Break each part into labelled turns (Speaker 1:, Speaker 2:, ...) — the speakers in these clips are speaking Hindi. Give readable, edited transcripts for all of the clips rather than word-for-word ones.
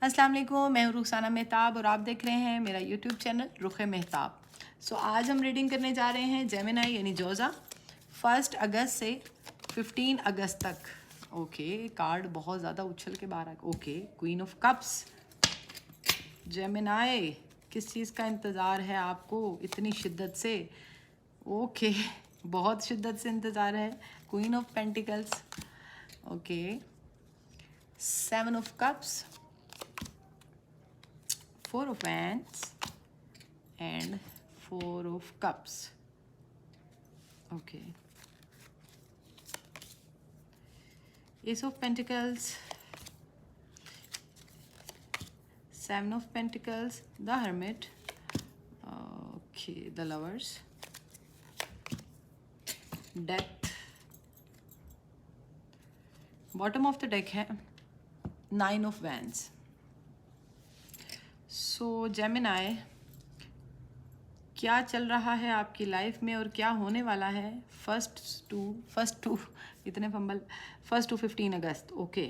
Speaker 1: अस्सलाम वालेकुम, मैं हूँ रुखसाना मेहताब और आप देख रहे हैं मेरा यूट्यूब चैनल रुख मेहताब। आज हम रीडिंग करने जा रहे हैं जेमिनी यानी जोज़ा 1 अगस्त से 15 अगस्त तक। ओके, कार्ड बहुत ज़्यादा उछल के बाहर आ। Okay, queen of cups. Gemini, किस चीज़ का इंतज़ार है आपको इतनी शिद्दत से? ओके, बहुत शिद्दत से इंतज़ार है। Queen of pentacles. Okay, 7 of cups, 4 of wands and 4 of cups. Okay, ace of pentacles, 7 of pentacles, the hermit. Okay, the lovers, death. Bottom of the deck है 9 of wands. So Gemini, क्या चल रहा है आपकी लाइफ में और क्या होने वाला है फर्स्ट टू इतने fumble 1 to 15 August. Okay,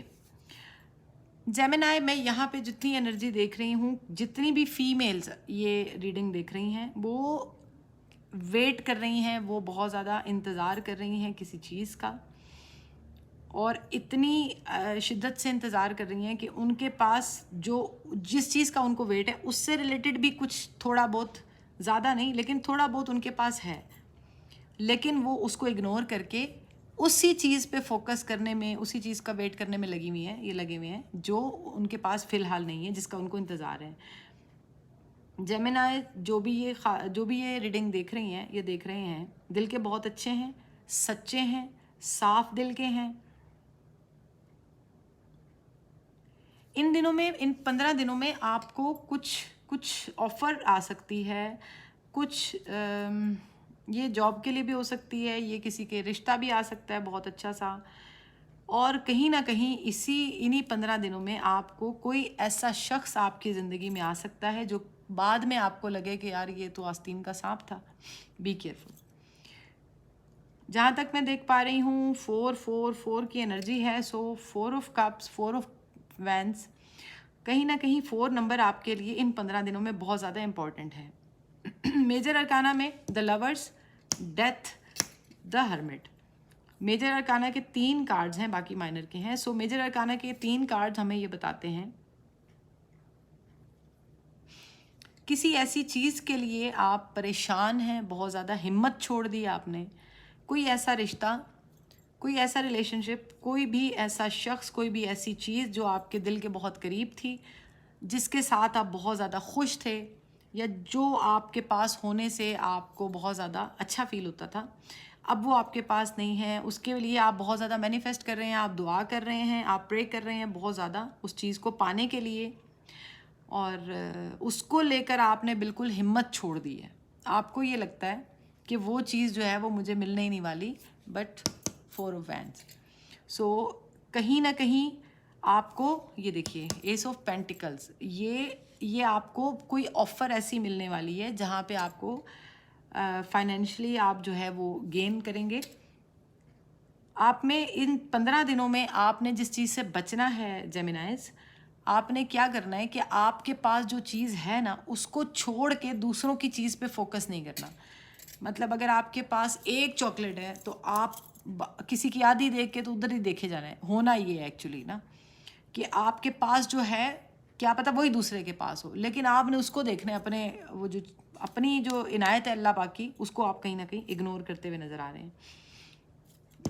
Speaker 1: Gemini, मैं यहाँ पे जितनी एनर्जी देख रही हूँ, जितनी भी फीमेल्स ये रीडिंग देख रही हैं, वो वेट कर रही हैं, वो बहुत ज़्यादा इंतज़ार कर रही हैं किसी चीज़ का, और इतनी शिद्दत से इंतज़ार कर रही हैं कि उनके पास जो जिस चीज़ का उनको वेट है उससे रिलेटेड भी कुछ थोड़ा बहुत, ज़्यादा नहीं लेकिन थोड़ा बहुत उनके पास है, लेकिन वो उसको इग्नोर करके उसी चीज़ पे फोकस करने में, उसी चीज़ का वेट करने में लगी हुई हैं। ये लगे हुए हैं जो उनके पास फ़िलहाल नहीं है, जिसका उनको इंतज़ार है। जेमिनी, जो भी ये रीडिंग देख रही हैं, ये देख रहे हैं दिल के बहुत अच्छे हैं, सच्चे हैं, साफ दिल के हैं। इन दिनों में, इन 15 दिनों में आपको कुछ ऑफ़र आ सकती है, कुछ ये जॉब के लिए भी हो सकती है, ये किसी के रिश्ता भी आ सकता है बहुत अच्छा सा, और कहीं ना कहीं इन्हीं 15 दिनों में आपको कोई ऐसा शख्स आपकी ज़िंदगी में आ सकता है जो बाद में आपको लगे कि यार ये तो आस्तीन का सांप था। Be careful. जहाँ तक मैं देख पा रही हूँ 4 की एनर्जी है। सो 4 ऑफ कप्स, 4 ऑफ वैंस, कहीं ना कहीं 4 नंबर आपके लिए इन 15 दिनों में बहुत ज़्यादा इम्पॉर्टेंट है। मेजर अरकाना में the lovers, death, the hermit. Major arcana के 3 कार्ड्स हैं, बाकी माइनर के हैं। सो मेजर अरकाना के 3 कार्ड्स हमें ये बताते हैं किसी ऐसी चीज़ के लिए आप परेशान हैं, बहुत ज़्यादा हिम्मत छोड़ दी आपने। कोई ऐसा रिश्ता, कोई ऐसा रिलेशनशिप, कोई भी ऐसा शख्स, कोई भी ऐसी चीज़ जो आपके दिल के बहुत करीब थी, जिसके साथ आप बहुत ज़्यादा खुश थे, या जो आपके पास होने से आपको बहुत ज़्यादा अच्छा फील होता था, अब वो आपके पास नहीं है। उसके लिए आप बहुत ज़्यादा मैनिफेस्ट कर रहे हैं, आप दुआ कर रहे हैं, आप प्रे कर रहे हैं बहुत ज़्यादा उस चीज़ को पाने के लिए, और उसको लेकर आपने बिल्कुल हिम्मत छोड़ दी है। आपको ये लगता है कि वो चीज़ जो है वो मुझे मिलने ही नहीं वाली, बट 4 ऑफ वैंड्स। सो कहीं ना कहीं आपको ये देखिए, एस ऑफ पेंटिकल्स, ये आपको कोई ऑफ़र ऐसी मिलने वाली है जहाँ पे आपको फाइनेंशियली आप जो है वो गेन करेंगे। आप में इन 15 दिनों में आपने जिस चीज़ से बचना है जेमिनाइज, आपने क्या करना है कि आपके पास जो चीज़ है ना, उसको छोड़ के दूसरों की चीज़ पे फोकस नहीं करना। मतलब अगर आपके पास एक चॉकलेट है तो आप किसी की आधी देख के तो उधर ही देखे जाना है। होना ये है एक्चुअली ना, कि आपके पास जो है, क्या पता वही दूसरे के पास हो, लेकिन आपने उसको देखना है, अपनी जो इनायत है अल्लाह पाक की, उसको आप कहीं ना कहीं इग्नोर करते हुए नज़र आ रहे हैं।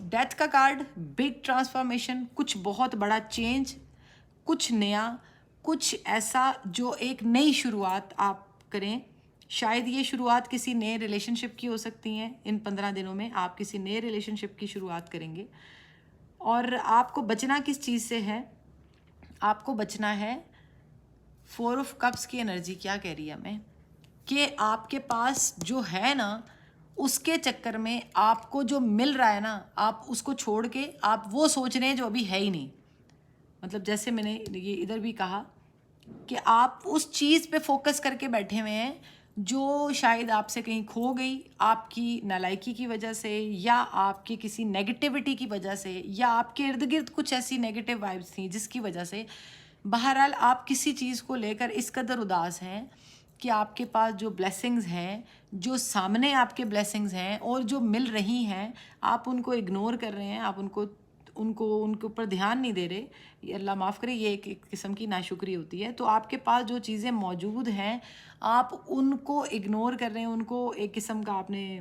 Speaker 1: डेथ का कार्ड, बिग ट्रांसफॉर्मेशन, कुछ बहुत बड़ा चेंज, कुछ नया, कुछ ऐसा जो एक नई शुरुआत आप करें। शायद ये शुरुआत किसी नए रिलेशनशिप की हो सकती है। इन 15 दिनों में आप किसी नए रिलेशनशिप की शुरुआत करेंगे। और आपको बचना किस चीज़ से है? आपको बचना है 4 ऑफ कप्स की एनर्जी क्या कह रही है हमें, कि आपके पास जो है ना, उसके चक्कर में आपको जो मिल रहा है ना, आप उसको छोड़ के आप वो सोच रहे हैं जो अभी है ही नहीं। मतलब जैसे मैंने ये इधर भी कहा कि आप उस चीज़ पे फोकस करके बैठे हुए हैं जो शायद आपसे कहीं खो गई, आपकी नालायकी की वजह से, या आपकी किसी नेगेटिविटी की वजह से, या आपके इर्द गिर्द कुछ ऐसी नेगेटिव वाइब्स थी जिसकी वजह से बहरहाल आप किसी चीज़ को लेकर इस कदर उदास हैं कि आपके पास जो ब्लेसिंग्स हैं, जो सामने आपके ब्लेसिंग्स हैं और जो मिल रही हैं, आप उनको इग्नोर कर रहे हैं, आप उनको उनको उनके ऊपर ध्यान नहीं दे रहे। ये अल्लाह माफ़ करे, ये एक किस्म की नाशुक्री होती है। तो आपके पास जो चीज़ें मौजूद हैं, आप उनको इग्नोर कर रहे हैं, उनको एक किस्म का आपने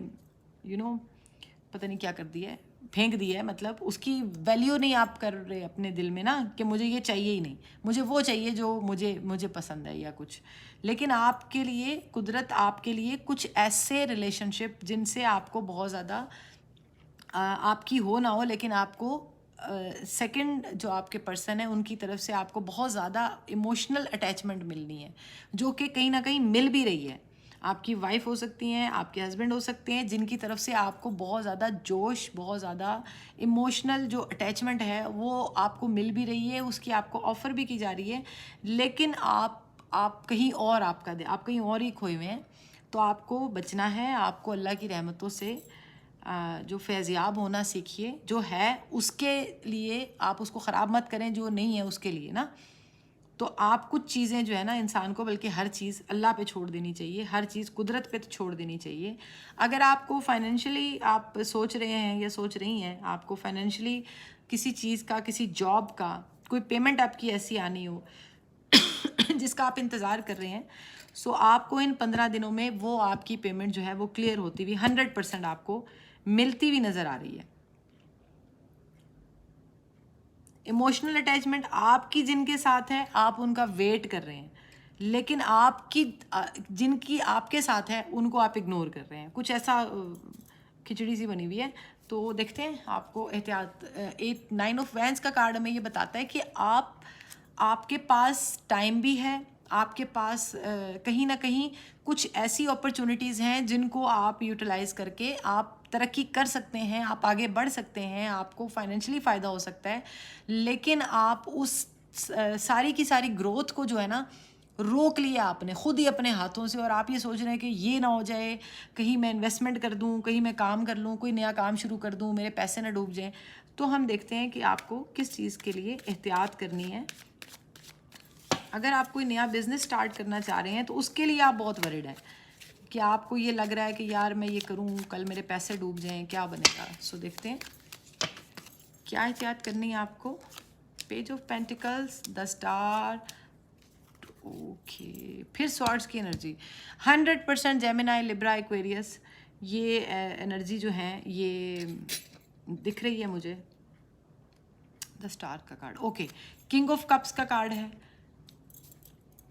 Speaker 1: पता नहीं क्या कर दिया है, फेंक दिया है, मतलब उसकी वैल्यू नहीं आप कर रहे अपने दिल में ना, कि मुझे ये चाहिए ही नहीं, मुझे वो चाहिए जो मुझे पसंद है या कुछ। लेकिन आपके लिए कुदरत आपके लिए कुछ ऐसे रिलेशनशिप जिनसे आपको बहुत ज़्यादा आपकी हो ना हो, लेकिन आपको सेकंड जो आपके पर्सन है उनकी तरफ से आपको बहुत ज़्यादा इमोशनल अटैचमेंट मिलनी है, जो कि कहीं ना कहीं मिल भी रही है। आपकी वाइफ हो सकती हैं, आपके हस्बैंड हो सकते हैं, जिनकी तरफ से आपको बहुत ज़्यादा जोश, बहुत ज़्यादा इमोशनल जो अटैचमेंट है वो आपको मिल भी रही है, उसकी आपको ऑफ़र भी की जा रही है। लेकिन आप कहीं और आप कहीं और ही खोए हुए हैं। तो आपको बचना है, आपको अल्लाह की रहमतों से जो फैज़याब होना सीखिए। जो है उसके लिए आप उसको ख़राब मत करें, जो नहीं है उसके लिए ना। तो आप कुछ चीज़ें जो है ना इंसान को, बल्कि हर चीज़ अल्लाह पे छोड़ देनी चाहिए, हर चीज़ कुदरत पे छोड़ देनी चाहिए। अगर आपको फाइनेंशियली आप सोच रहे हैं या सोच रही हैं, आपको फाइनेंशियली किसी चीज़ का, किसी जॉब का कोई पेमेंट आपकी ऐसी आनी हो जिसका आप इंतज़ार कर रहे हैं, सो आपको इन 15 दिनों में वो आपकी पेमेंट जो है वो क्लियर होती हुई 100% आपको मिलती हुई नज़र आ रही है। इमोशनल अटैचमेंट आपकी जिनके साथ है, आप उनका वेट कर रहे हैं, लेकिन आपकी जिनकी आपके साथ है उनको आप इग्नोर कर रहे हैं। कुछ ऐसा खिचड़ी सी बनी हुई है। तो देखते हैं आपको एहतियात। 9 ऑफ वैंस का कार्ड हमें ये बताता है कि आपके पास टाइम भी है, आपके पास कहीं ना कहीं कुछ ऐसी अपॉर्चुनिटीज़ हैं जिनको आप यूटिलाइज़ करके आप तरक्की कर सकते हैं, आप आगे बढ़ सकते हैं, आपको फाइनेंशियली फ़ायदा हो सकता है। लेकिन आप उस सारी की सारी ग्रोथ को जो है ना रोक लिया आपने खुद ही अपने हाथों से, और आप ये सोच रहे हैं कि ये ना हो जाए, कहीं मैं इन्वेस्टमेंट कर दूं, कहीं मैं काम कर लूं, कोई नया काम शुरू कर दूं, मेरे पैसे ना डूब जाएं। तो हम देखते हैं कि आपको किस चीज़ के लिए एहतियात करनी है। अगर आप कोई नया बिज़नेस स्टार्ट करना चाह रहे हैं तो उसके लिए आप बहुत वरीड हैं कि आपको ये लग रहा है कि यार मैं ये करूं, कल मेरे पैसे डूब जाएं, क्या बनेगा। सो देखते हैं क्या एहतियात करनी है आपको। Page of pentacles, the star, okay, फिर स्वॉर्ड्स की एनर्जी। 100% जेमिनाई, लिब्रा, एक्वेरियस, ये एनर्जी जो है ये दिख रही है मुझे। द स्टार का card, okay, king of cups का कार्ड है।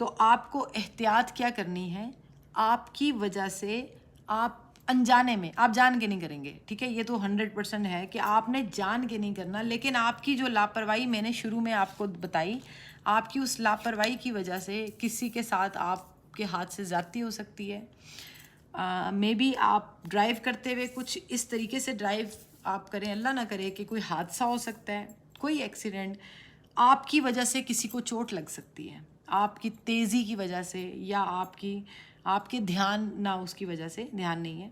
Speaker 1: तो आपको एहतियात क्या करनी है, आपकी वजह से आप अनजाने में, आप जान के नहीं करेंगे, ठीक है, ये तो 100% है कि आपने जान के नहीं करना, लेकिन आपकी जो लापरवाही मैंने शुरू में आपको बताई, आपकी उस लापरवाही की वजह से किसी के साथ आपके हाथ से ज़्यादती हो सकती है। मे बी आप ड्राइव करते हुए कुछ इस तरीके से ड्राइव आप करें, अल्लाह ना करे कि कोई हादसा हो सकता है, कोई एक्सीडेंट, आपकी वजह से किसी को चोट लग सकती है, आपकी तेज़ी की वजह से, या आपके ध्यान ना, उसकी वजह से ध्यान नहीं है।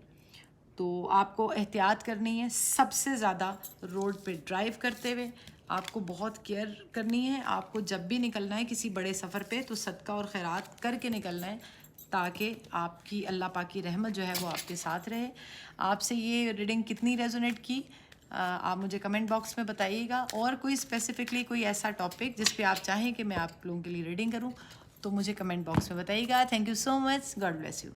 Speaker 1: तो आपको एहतियात करनी है सबसे ज़्यादा। रोड पे ड्राइव करते हुए आपको बहुत केयर करनी है। आपको जब भी निकलना है किसी बड़े सफ़र पे, तो सदका और खैरात करके निकलना है, ताकि आपकी अल्लाह पाक की रहमत जो है वो आपके साथ रहे। आपसे ये रीडिंग कितनी रेजोनेट की, आप मुझे कमेंट बॉक्स में बताइएगा। और कोई स्पेसिफिकली कोई ऐसा टॉपिक जिस पे आप चाहें कि मैं आप लोगों के लिए रीडिंग करूं, तो मुझे कमेंट बॉक्स में बताइएगा। Thank you so much, God bless you.